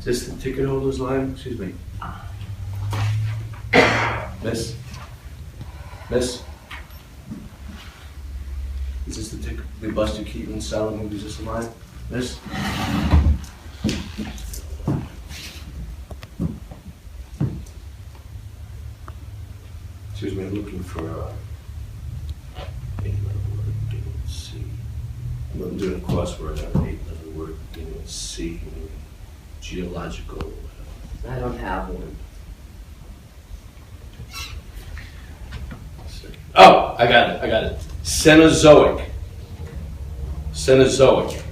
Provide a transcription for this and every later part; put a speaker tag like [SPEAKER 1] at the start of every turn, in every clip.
[SPEAKER 1] Is this the ticket holder's line? Excuse me. Miss? Miss? Is this the ticket, the Buster Keaton silent movie? Is this the line? Miss? Excuse me, I'm looking for a word beginning with C. I'm doing a crossword on an 8-letter word beginning with C. Geological.
[SPEAKER 2] I don't have one.
[SPEAKER 1] Oh, I got it. Cenozoic. Cenozoic.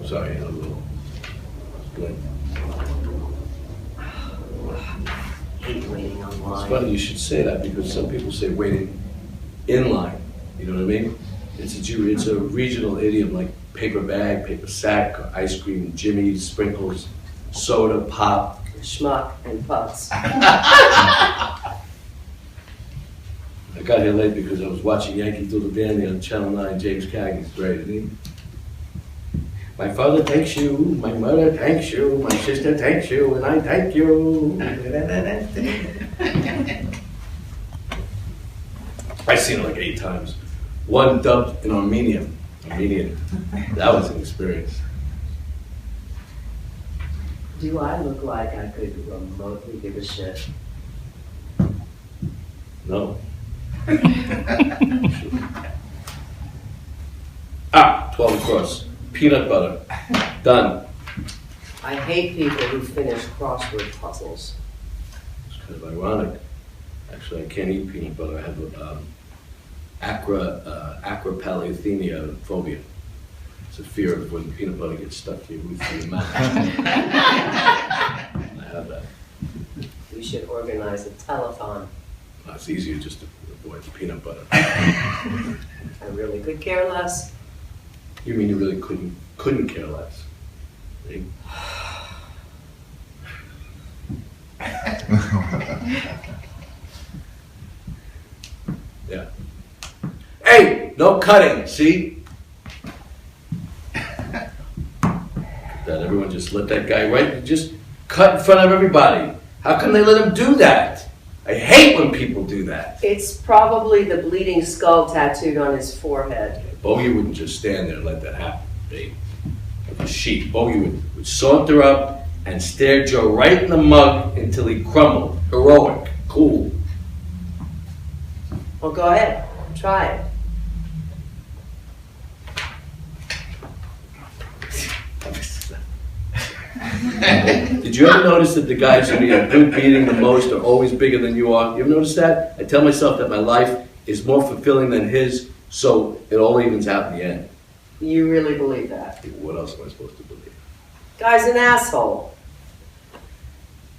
[SPEAKER 1] Sorry, I'm a little blank.
[SPEAKER 2] I hate waiting online.
[SPEAKER 1] It's funny you should say that because some people say waiting in line. You know what I mean? It's a regional idiom like paper bag, paper sack, ice cream, Jimmy's, sprinkles, soda, pop.
[SPEAKER 2] Schmuck and putz.
[SPEAKER 1] I got here late because I was watching Yankee Doodle Dandy on Channel 9. James Cagney's great, isn't he? My father thanks you, my mother thanks you, my sister thanks you, and I thank you. I've seen it like 8 times. One dubbed in Armenian. That was an experience.
[SPEAKER 2] Do I look like I could remotely give a shit?
[SPEAKER 1] No. 12 across. Peanut butter. Done.
[SPEAKER 2] I hate people who finish crossword puzzles.
[SPEAKER 1] It's kind of ironic. Actually, I can't eat peanut butter. I have acropalathenia phobia. It's a fear of when peanut butter gets stuck to your roof of your mouth. I have that.
[SPEAKER 2] We should organize a telethon.
[SPEAKER 1] It's easier just to avoid the peanut butter.
[SPEAKER 2] I really could care less.
[SPEAKER 1] You mean you really couldn't care less? See? Yeah. Hey, no cutting, see? That everyone just let that guy just cut in front of everybody. How come they let him do that? I hate when people do that.
[SPEAKER 2] It's probably the bleeding skull tattooed on his forehead.
[SPEAKER 1] Bogey wouldn't just stand there and let that happen, babe. Like a sheep. Bogey would saunter up and stare Joe right in the mug until he crumbled. Heroic. Cool.
[SPEAKER 2] Well, go ahead. Try it.
[SPEAKER 1] Did you ever notice that the guys who need a good beating the most are always bigger than you are? You ever notice that? I tell myself that my life is more fulfilling than his, so it all evens out in the end.
[SPEAKER 2] You really believe that?
[SPEAKER 1] What else am I supposed to believe?
[SPEAKER 2] Guy's an asshole.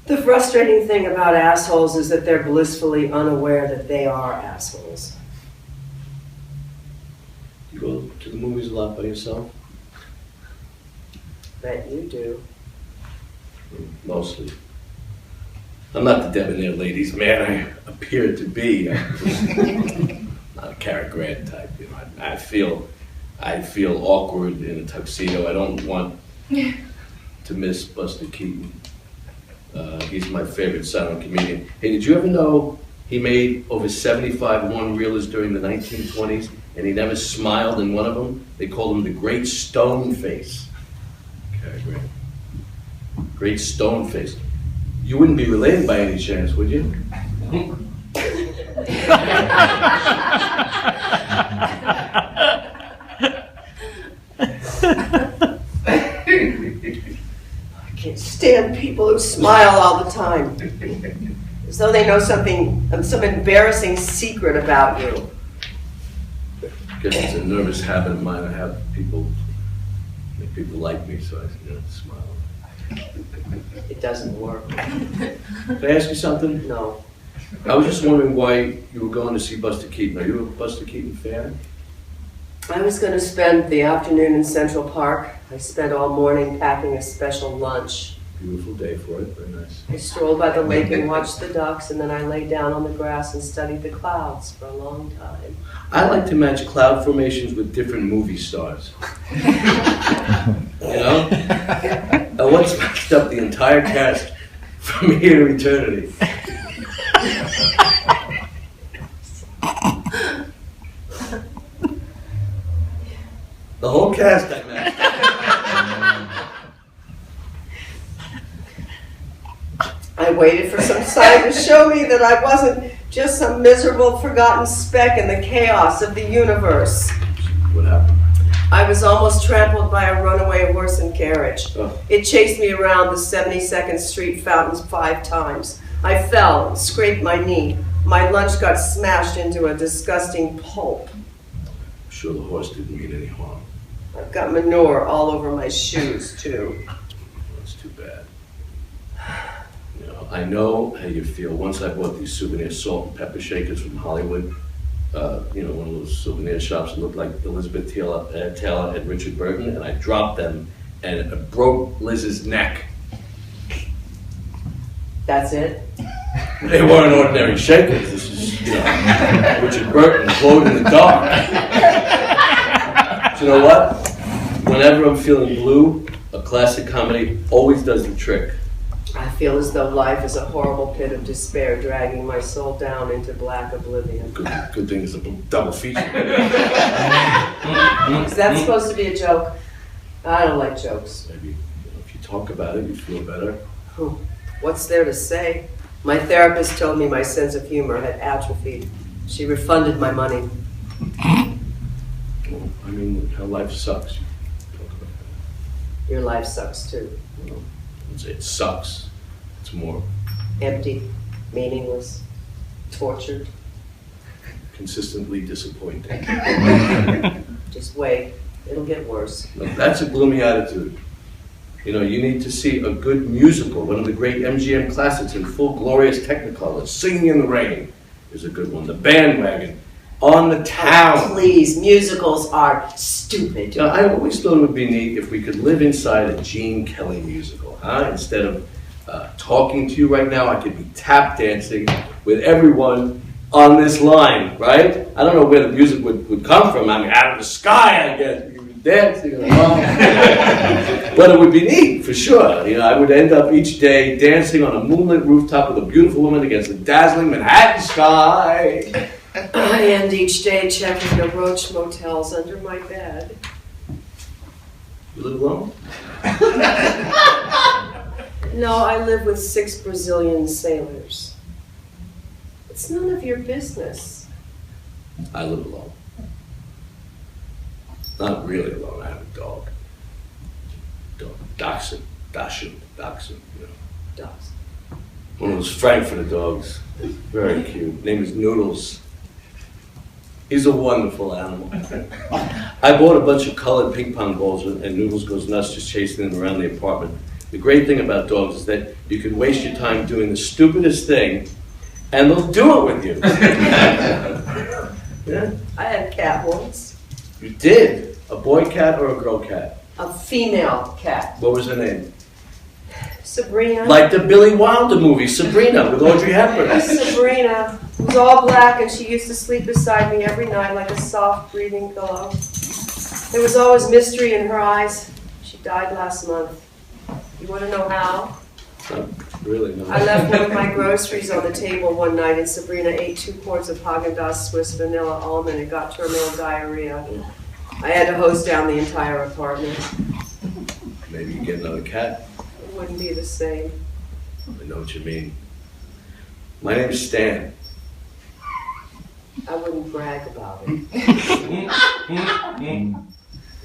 [SPEAKER 2] The frustrating thing about assholes is that they're blissfully unaware that they are assholes.
[SPEAKER 1] You go to the movies a lot by yourself?
[SPEAKER 2] Bet you do.
[SPEAKER 1] Mostly. I'm not the debonair ladies man I appear to be. I'm just not a Cary Grant type. You know, I feel awkward in a tuxedo. I don't want to miss Buster Keaton. He's my favorite silent comedian. Hey, did you ever know he made over 75 one-reelers during the 1920s, and he never smiled in one of them? They called him the Great Stone Face. Cary Grant. Great Stone Face. You wouldn't be related by any chance, would you?
[SPEAKER 2] I can't stand people who smile all the time. As though they know some embarrassing secret about you.
[SPEAKER 1] I guess it's a nervous habit of mine. I have people like me, so I smile.
[SPEAKER 2] It doesn't work.
[SPEAKER 1] Can I ask you something?
[SPEAKER 2] No.
[SPEAKER 1] I was just wondering why you were going to see Buster Keaton. Are you a Buster Keaton fan?
[SPEAKER 2] I was going to spend the afternoon in Central Park. I spent all morning packing a special lunch.
[SPEAKER 1] Beautiful day for it, very nice.
[SPEAKER 2] I strolled by the lake and watched the ducks, and then I lay down on the grass and studied the clouds for a long time.
[SPEAKER 1] I like to match cloud formations with different movie stars. You know? I once matched up the entire cast from here to eternity. The whole cast I matched up.
[SPEAKER 2] I waited for some sign to show me that I wasn't just some miserable, forgotten speck in the chaos of the universe.
[SPEAKER 1] What happened?
[SPEAKER 2] I was almost trampled by a runaway horse and carriage.
[SPEAKER 1] Oh.
[SPEAKER 2] It chased me around the 72nd Street fountains 5 times. I fell and scraped my knee. My lunch got smashed into a disgusting pulp.
[SPEAKER 1] I'm sure the horse didn't mean any harm.
[SPEAKER 2] I've got manure all over my shoes, too.
[SPEAKER 1] That's too bad. You know, I know how you feel. Once I bought these souvenir salt and pepper shakers from Hollywood. You know, one of those souvenir shops that looked like Elizabeth Taylor and Richard Burton, and I dropped them, and it broke Liz's neck.
[SPEAKER 2] That's it?
[SPEAKER 1] They weren't ordinary shakers. This is, you know, Richard Burton, glowed in the dark. But you know what? Whenever I'm feeling blue, a classic comedy always does the trick.
[SPEAKER 2] I feel as though life is a horrible pit of despair, dragging my soul down into black oblivion.
[SPEAKER 1] Good thing it's a double feature.
[SPEAKER 2] Is that supposed to be a joke? I don't like jokes.
[SPEAKER 1] Maybe, you know, if you talk about it, you feel better.
[SPEAKER 2] What's there to say? My therapist told me my sense of humor had atrophied. She refunded my money.
[SPEAKER 1] Well, I mean, how life sucks. You talk about that.
[SPEAKER 2] Your life sucks too.
[SPEAKER 1] Well, I wouldn't say it sucks. It's more
[SPEAKER 2] Empty, meaningless, tortured.
[SPEAKER 1] consistently disappointing.
[SPEAKER 2] Just wait, it'll get worse.
[SPEAKER 1] Now, that's a gloomy attitude. You know, you need to see a good musical, one of the great MGM classics in full glorious technicolor. Singing in the Rain is a good one. The Bandwagon, On the Town.
[SPEAKER 2] Oh, please, musicals are stupid.
[SPEAKER 1] You know, I always thought it would be neat if we could live inside a Gene Kelly musical, huh? Instead of talking to you right now, I could be tap dancing with everyone on this line, right? I don't know where the music would come from. I mean, out of the sky, I guess. We could be dancing along. But it would be neat, for sure. You know, I would end up each day dancing on a moonlit rooftop with a beautiful woman against the dazzling Manhattan sky.
[SPEAKER 2] I end each day checking the Roach motels under my bed.
[SPEAKER 1] You live alone?
[SPEAKER 2] No, I live with 6 Brazilian sailors. It's none of your business.
[SPEAKER 1] I live alone. Not really alone. I have a dog. Dachshund, you know.
[SPEAKER 2] Dogs.
[SPEAKER 1] One of those Frankfurter dogs. Very cute. Name is Noodles. He's a wonderful animal. I bought a bunch of colored ping pong balls and Noodles goes nuts just chasing them around the apartment. The great thing about dogs is that you can waste your time doing the stupidest thing and they'll do it with you. Yeah.
[SPEAKER 2] I had a cat once.
[SPEAKER 1] You did? A boy cat or a girl cat?
[SPEAKER 2] A female cat.
[SPEAKER 1] What was her name?
[SPEAKER 2] Sabrina.
[SPEAKER 1] Like the Billy Wilder movie, Sabrina, with Audrey Hepburn.
[SPEAKER 2] Sabrina was all black and she used to sleep beside me every night like a soft breathing pillow. There was always mystery in her eyes. She died last month. You want to know how?
[SPEAKER 1] No, really, no.
[SPEAKER 2] I left one of my groceries on the table one night and Sabrina ate 2 quarts of Haagen-Dazs Swiss vanilla almond and got terminal diarrhea. I had to hose down the entire apartment.
[SPEAKER 1] Maybe you get another cat.
[SPEAKER 2] It wouldn't be the same.
[SPEAKER 1] I know what you mean. My name's Stan.
[SPEAKER 2] I wouldn't brag about it.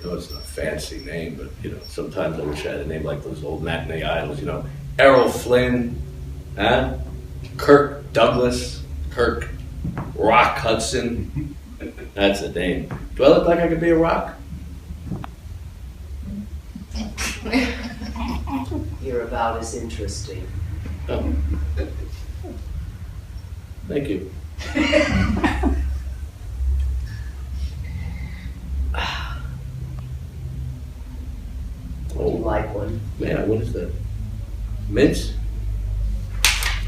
[SPEAKER 1] No, it's not a fancy name, but you know, sometimes I wish I had a name like those old matinee idols, you know, Errol Flynn, huh? Kirk Douglas, Kirk Rock Hudson. That's a name. Do I look like I could be a rock?
[SPEAKER 2] You're about as interesting.
[SPEAKER 1] Oh. Thank you.
[SPEAKER 2] Would you like one?
[SPEAKER 1] Man, what is that? Mints?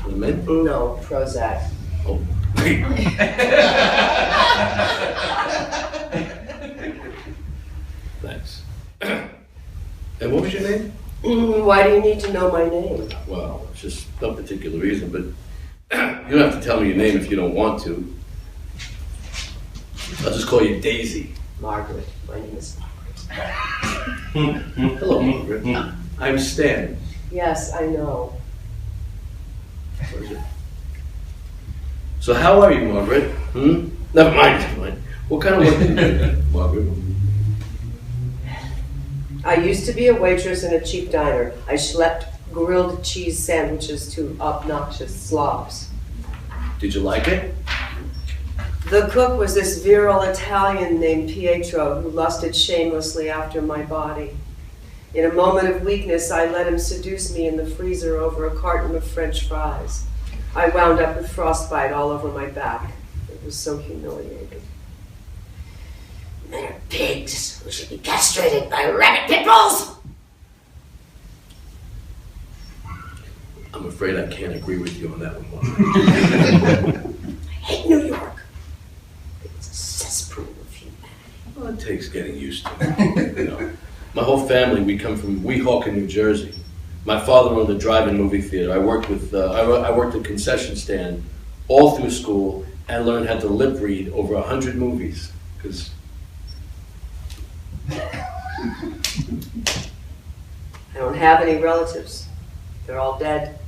[SPEAKER 1] The mint?
[SPEAKER 2] No, Prozac.
[SPEAKER 1] Oh. Thanks. And what was your name?
[SPEAKER 2] Why do you need to know my name?
[SPEAKER 1] Well, it's just no particular reason, but you don't have to tell me your name if you don't want to. I'll just call you Daisy.
[SPEAKER 2] Margaret. My name is Margaret.
[SPEAKER 1] Hello, Margaret. I'm Stan.
[SPEAKER 2] Yes, I know.
[SPEAKER 1] What is it? So how are you, Margaret? Never mind. What kind of work do you do, Margaret?
[SPEAKER 2] I used to be a waitress in a cheap diner. I schlepped grilled cheese sandwiches to obnoxious slobs.
[SPEAKER 1] Did you like it?
[SPEAKER 2] The cook was this virile Italian named Pietro who lusted shamelessly after my body. In a moment of weakness, I let him seduce me in the freezer over a carton of French fries. I wound up with frostbite all over my back. It was so humiliating.
[SPEAKER 3] They're pigs who should be castrated by rabbit pit bulls.
[SPEAKER 1] I'm afraid I can't agree with you on that one, Margaret.
[SPEAKER 3] I hate New York. It's a cesspool of humanity.
[SPEAKER 1] Well, it takes getting used to. You know, my whole family, we come from Weehawken, New Jersey. My father owned a drive-in movie theater. I worked at a concession stand all through school and learned how to lip read over 100 movies. Because
[SPEAKER 2] I don't have any relatives. They're all dead.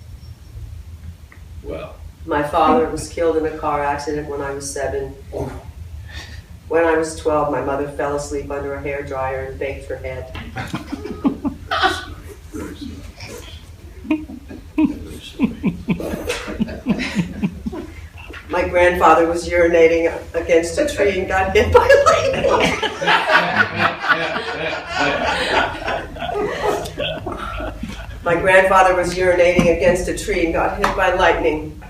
[SPEAKER 1] well,
[SPEAKER 2] My father was killed in a car accident when I was 7. When I was 12, my mother fell asleep under a hairdryer and baked her head. My grandfather was urinating against a tree and got hit by lightning. My grandfather was urinating against a tree and got hit by lightning.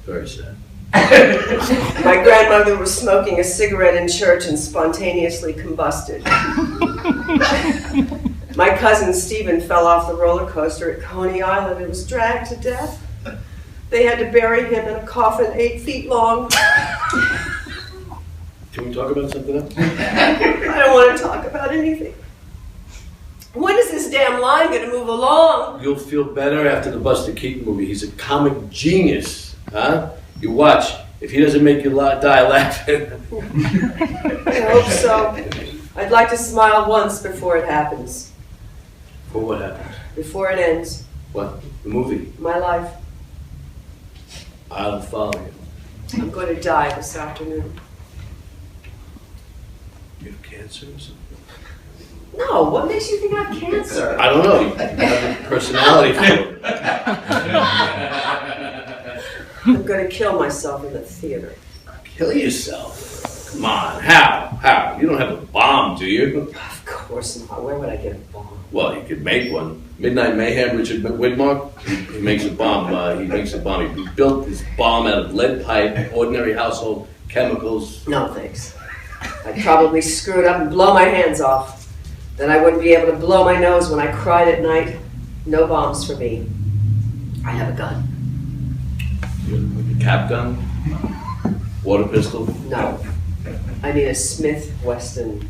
[SPEAKER 1] very sad.
[SPEAKER 2] My grandmother was smoking a cigarette in church and spontaneously combusted. My cousin Stephen fell off the roller coaster at Coney Island and was dragged to death. They had to bury him in a coffin 8 feet long.
[SPEAKER 1] Can we talk about something else?
[SPEAKER 2] I don't want to talk about anything. When is this damn line going to move along?
[SPEAKER 1] You'll feel better after the Buster Keaton movie. He's a comic genius, huh? You watch. If he doesn't make you die laughing.
[SPEAKER 2] I hope so. I'd like to smile once before it happens.
[SPEAKER 1] For what happens?
[SPEAKER 2] Before it ends.
[SPEAKER 1] What? The movie?
[SPEAKER 2] My life.
[SPEAKER 1] I don't follow you.
[SPEAKER 2] I'm going to die this afternoon.
[SPEAKER 1] You have cancer or something?
[SPEAKER 2] No, what makes you think I have cancer?
[SPEAKER 1] I don't know. You have a personality for it.
[SPEAKER 2] I'm going to kill myself in the theater.
[SPEAKER 1] Kill yourself? Come on. How? How? You don't have a bomb, do you?
[SPEAKER 2] Of course not. Where would I get a bomb?
[SPEAKER 1] Well, you could make one. Midnight Mayhem, Richard Widmark, he makes a bomb. He built this bomb out of lead pipe, ordinary household chemicals.
[SPEAKER 2] No, thanks. I'd probably screw it up and blow my hands off. Then I wouldn't be able to blow my nose when I cried at night. No bombs for me. I have a gun.
[SPEAKER 1] A cap gun? Water pistol?
[SPEAKER 2] No. I need a Smith Wesson.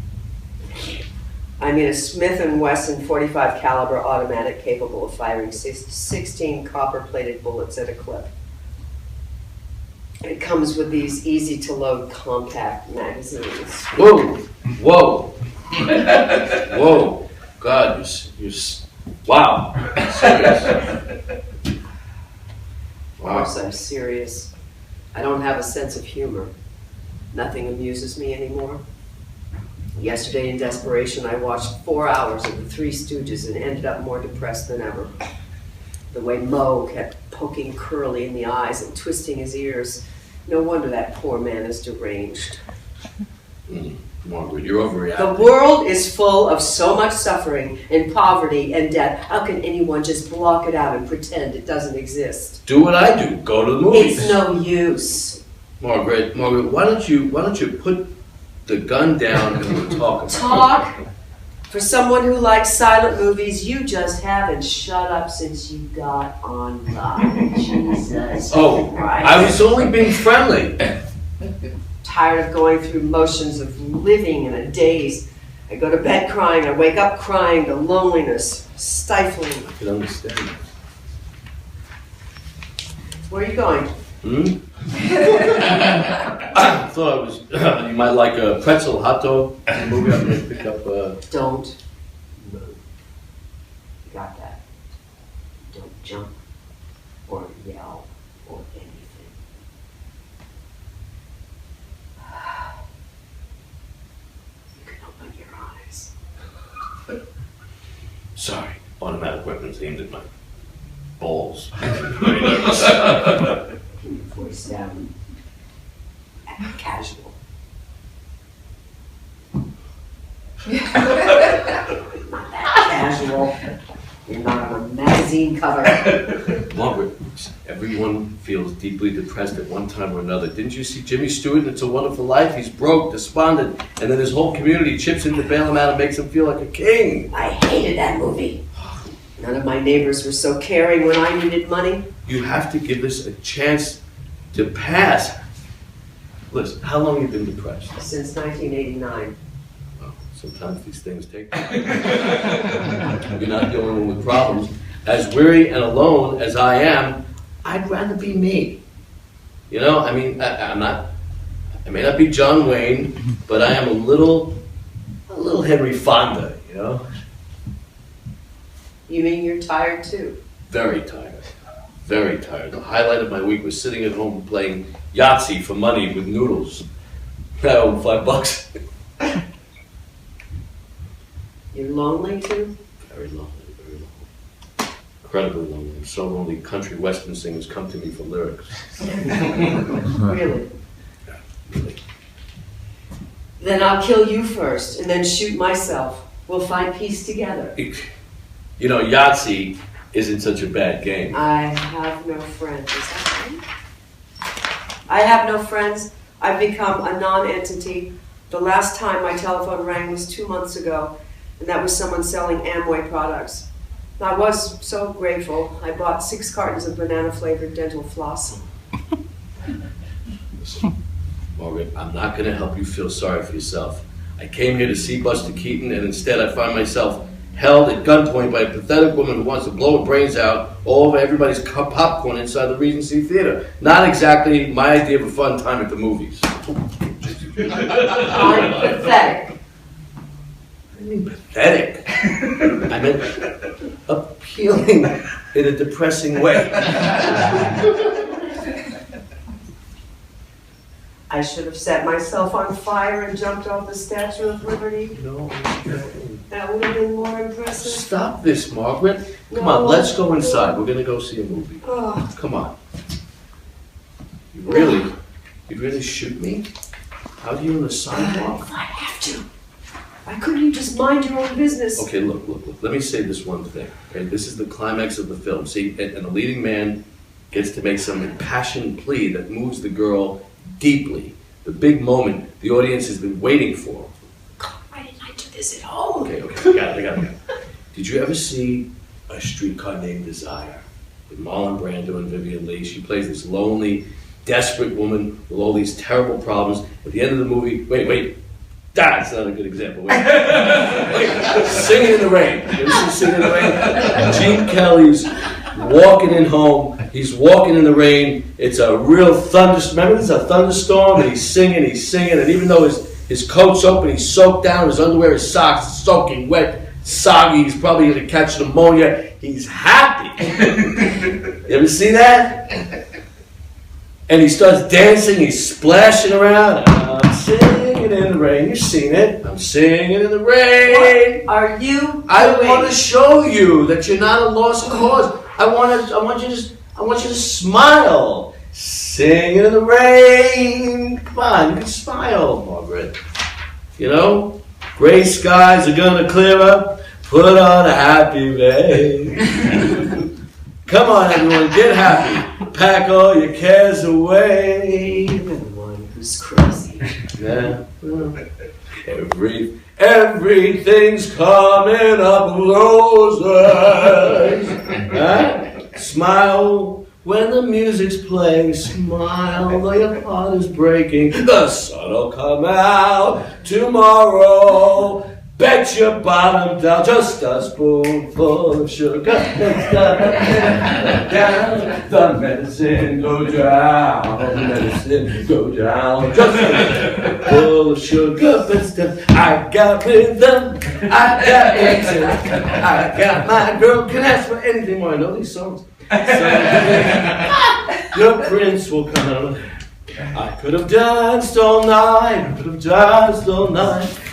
[SPEAKER 2] I need a Smith & Wesson 45 caliber automatic capable of firing 16 copper-plated bullets at a clip. It comes with these easy-to-load compact magazines.
[SPEAKER 1] Whoa! Whoa! Whoa! God, you're wow! Serious?
[SPEAKER 2] Of course I'm serious. I don't have a sense of humor. Nothing amuses me anymore. Yesterday, in desperation, I watched 4 hours of The Three Stooges and ended up more depressed than ever. The way Moe kept poking Curly in the eyes and twisting his ears. No wonder that poor man is deranged.
[SPEAKER 1] Margaret, you're overreacting.
[SPEAKER 2] The world is full of so much suffering and poverty and death. How can anyone just block it out and pretend it doesn't exist?
[SPEAKER 1] Do what I do. Go to the movies.
[SPEAKER 2] It's no use.
[SPEAKER 1] Margaret, why don't you put the gun down and we'll talk about it?
[SPEAKER 2] Talk?
[SPEAKER 3] For someone who likes silent movies, you just haven't shut up since you got online. Jesus
[SPEAKER 1] Oh,
[SPEAKER 3] Christ.
[SPEAKER 1] I was only being friendly.
[SPEAKER 3] Tired of going through motions of living in a daze. I go to bed crying, I wake up crying, the loneliness, stifling.
[SPEAKER 1] I can understand that.
[SPEAKER 3] Where are you going?
[SPEAKER 1] I thought I was, you might like a pretzel hot dog movie. I'm going to pick up
[SPEAKER 3] Don't move. You got that? Don't jump or yell or anything. You can open your eyes.
[SPEAKER 1] Sorry, automatic weapons aimed at my balls. Very nervous.
[SPEAKER 3] Keep your voice down. Act casual. Not that casual. You're not on a magazine cover.
[SPEAKER 1] Margaret, everyone feels deeply depressed at one time or another. Didn't you see Jimmy Stewart in It's a Wonderful Life? He's broke, despondent, and then his whole community chips in to bail him out and makes him feel like a king.
[SPEAKER 3] I hated that movie. None of my neighbors were so caring when I needed money.
[SPEAKER 1] You have to give this a chance to pass. Listen, how long have you been depressed?
[SPEAKER 3] Since 1989.
[SPEAKER 1] Well, sometimes these things take time. You're not the only one with problems. As weary and alone as I am, I'd rather be me. You know, I mean, I may not be John Wayne, but I am a little Henry Fonda, you know?
[SPEAKER 3] You mean you're tired too?
[SPEAKER 1] Very tired. Very tired. The highlight of my week was sitting at home playing Yahtzee for money with noodles. I owe $5.
[SPEAKER 3] You're lonely too?
[SPEAKER 1] Very lonely, very lonely. Incredibly lonely. So lonely, country western singers come to me for lyrics.
[SPEAKER 3] Really?
[SPEAKER 1] Yeah, really.
[SPEAKER 3] Then I'll kill you first and then shoot myself. We'll find peace together.
[SPEAKER 1] You know, Yahtzee isn't such a bad game.
[SPEAKER 3] I have no friends. Is that right? I have no friends. I've become a non-entity. The last time my telephone rang was 2 months ago, and that was someone selling Amway products. I was so grateful. I bought 6 cartons of banana-flavored dental floss.
[SPEAKER 1] Listen, Margaret, I'm not going to help you feel sorry for yourself. I came here to see Buster Keaton, and instead I find myself held at gunpoint by a pathetic woman who wants to blow her brains out all over everybody's popcorn inside the Regency Theater. Not exactly my idea of a fun time at the movies.
[SPEAKER 3] I'm pathetic.
[SPEAKER 1] I mean pathetic. I meant appealing in a depressing way.
[SPEAKER 3] I should have set myself on fire and jumped off the Statue of Liberty.
[SPEAKER 1] No.
[SPEAKER 3] That would have been more impressive.
[SPEAKER 1] Stop this, Margaret. Come on, let's go inside. We're going to go see a movie.
[SPEAKER 3] Oh.
[SPEAKER 1] Come on. You'd really shoot me? Out here on the sidewalk?
[SPEAKER 3] I have to. Why couldn't you just mind your own business?
[SPEAKER 1] Okay, look. Let me say this one thing. Okay, this is the climax of the film. See, and the leading man gets to make some impassioned plea that moves the girl deeply. The big moment the audience has been waiting for.
[SPEAKER 3] God, why didn't I do this at home?
[SPEAKER 1] Okay, I got it. Did you ever see A Streetcar Named Desire? With Marlon Brando and Vivian Leigh. She plays this lonely, desperate woman with all these terrible problems. At the end of the movie, wait. That's not a good example. Wait. Singing in the Rain. You ever see Singing in the Rain? Gene Kelly's walking in home. He's walking in the rain. It's a real thunderstorm. Remember, there's a thunderstorm, and he's singing, and even though his coat's open, he's soaked down, his underwear, his socks, soaking wet, soggy, he's probably going to catch pneumonia. He's happy. You ever see that? And he starts dancing, he's splashing around. I'm singing in the rain. You've seen it. I'm singing in the rain.
[SPEAKER 3] What are you doing?
[SPEAKER 1] I want to show you that you're not a lost cause. I want you to smile. Singing in the rain. Come on, you can smile, Margaret. You know, gray skies are gonna clear up. Put on a happy face. Come on, everyone, get happy. Pack all your cares away.
[SPEAKER 3] You're the one who's crazy.
[SPEAKER 1] Yeah. Every everything's coming up roses. Huh? Smile when the music's playing. Smile though your heart is breaking. The sun'll come out tomorrow. Bet your bottom down, just a spoonful of sugar. Down, the medicine go down, the medicine go down. Just a spoonful of sugar, but still, I got rhythm, I got action, I got my girl. Can ask for anything more. I know these songs. Your prince will come. I could have danced all night,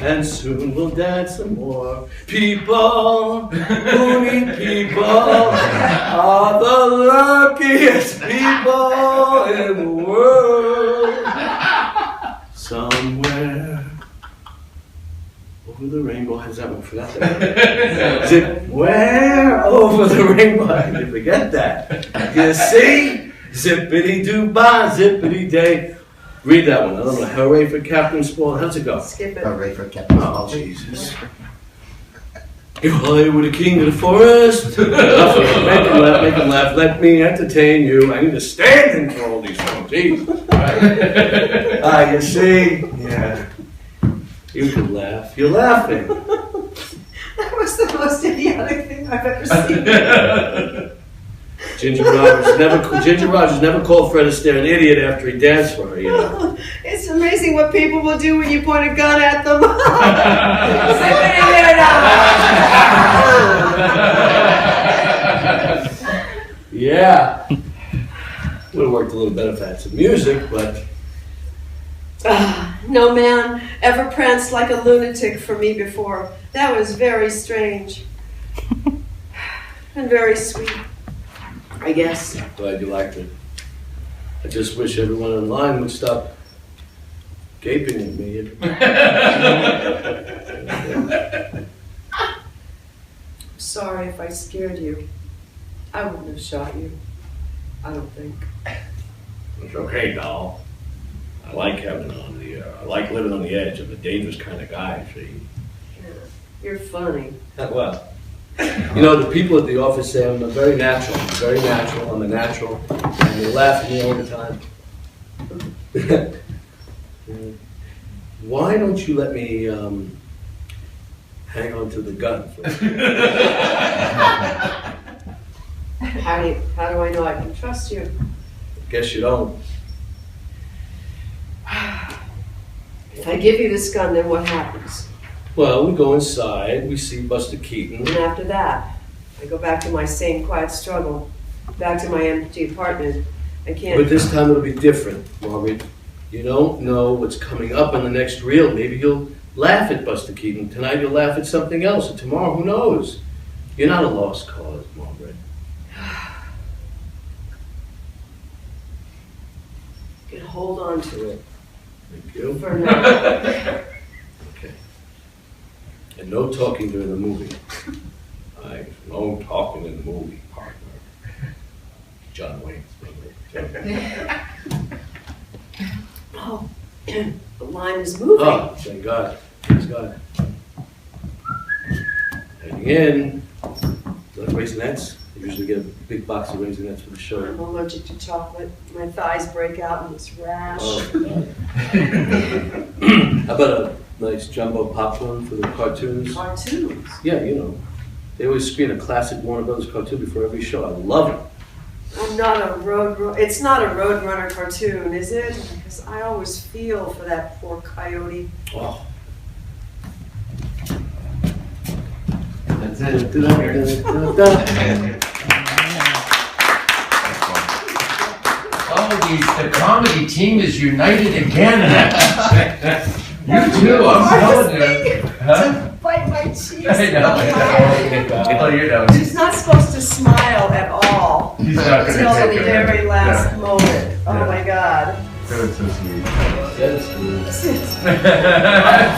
[SPEAKER 1] and soon we'll dance some more. People who need people are the luckiest people in the world. Somewhere over the rainbow, how's that one? Forgot that. Where over the rainbow? I can forget that. You see? Zippity-doo-bah, zippity-day. Read that one. I don't know. Hooray for Captain Spawn. How's it go?
[SPEAKER 2] Skip it.
[SPEAKER 4] Hooray for Captain
[SPEAKER 1] Oh, Jesus. If I were the king of the forest, make him laugh, let me entertain you. I need to stand in for all these songs. Jeez. You see? Yeah. You can laugh. You're laughing.
[SPEAKER 2] That was the most idiotic thing I've ever seen.
[SPEAKER 1] Ginger Rogers never called Fred Astaire an idiot after he danced for her, you know.
[SPEAKER 2] It's amazing what people will do when you point a gun at them.
[SPEAKER 1] Yeah. Would have worked a little better if I had some music, but...
[SPEAKER 2] No man ever pranced like a lunatic for me before. That was very strange. And very sweet, I guess.
[SPEAKER 1] Glad you liked it. I just wish everyone in line would stop gaping at me.
[SPEAKER 2] Sorry if I scared you. I wouldn't have shot you. I don't think.
[SPEAKER 1] It's okay, doll. I like having on the. I like living on the edge. I'm a dangerous kind of guy. See.
[SPEAKER 2] Yeah. You're funny.
[SPEAKER 1] Well, you know, the people at the office say I'm very natural. Very natural. I'm a natural, and they laugh at me all the time. Why don't you let me hang on to the gun for
[SPEAKER 2] How do I know I can trust you?
[SPEAKER 1] Guess you don't.
[SPEAKER 2] If I give you this gun, then what happens?
[SPEAKER 1] Well, we go inside, we see Buster Keaton.
[SPEAKER 2] And after that, I go back to my same quiet struggle, back to my empty apartment. I can't.
[SPEAKER 1] But this time it'll be different, Margaret. You don't know what's coming up on the next reel. Maybe you'll laugh at Buster Keaton. Tonight you'll laugh at something else. And tomorrow, who knows? You're not a lost cause, Margaret.
[SPEAKER 2] You can hold on to it.
[SPEAKER 1] Thank you.
[SPEAKER 2] For now.
[SPEAKER 1] Okay. And no talking during the movie. No talking in the movie, partner. John Wayne's movie.
[SPEAKER 2] Oh, the line is moving.
[SPEAKER 1] Oh, thank God. Thank God. Heading in. Like raisinets. I usually get a big box of raisinets for the show.
[SPEAKER 2] I'm allergic to chocolate. My thighs break out in this rash.
[SPEAKER 1] Oh, God. How about a nice jumbo popcorn for the cartoons?
[SPEAKER 2] Cartoons.
[SPEAKER 1] Yeah, you know. They always screen a classic Warner Brothers cartoon before every show. I love it.
[SPEAKER 2] I'm not a it's not a Roadrunner cartoon, is it? Because I always feel for that poor coyote.
[SPEAKER 1] Oh.
[SPEAKER 4] That's it. The comedy team is united again. You too, I'm telling you. Huh?
[SPEAKER 2] Bite my cheeks.
[SPEAKER 4] I know. Oh, you know.
[SPEAKER 2] She's not supposed to smile at all
[SPEAKER 4] He's not going to
[SPEAKER 2] until
[SPEAKER 4] take
[SPEAKER 2] the
[SPEAKER 4] it.
[SPEAKER 2] very last
[SPEAKER 4] Yeah.
[SPEAKER 2] moment. Oh
[SPEAKER 4] Yeah.
[SPEAKER 2] my God.
[SPEAKER 4] That was so sweet.
[SPEAKER 1] That's good.
[SPEAKER 4] That's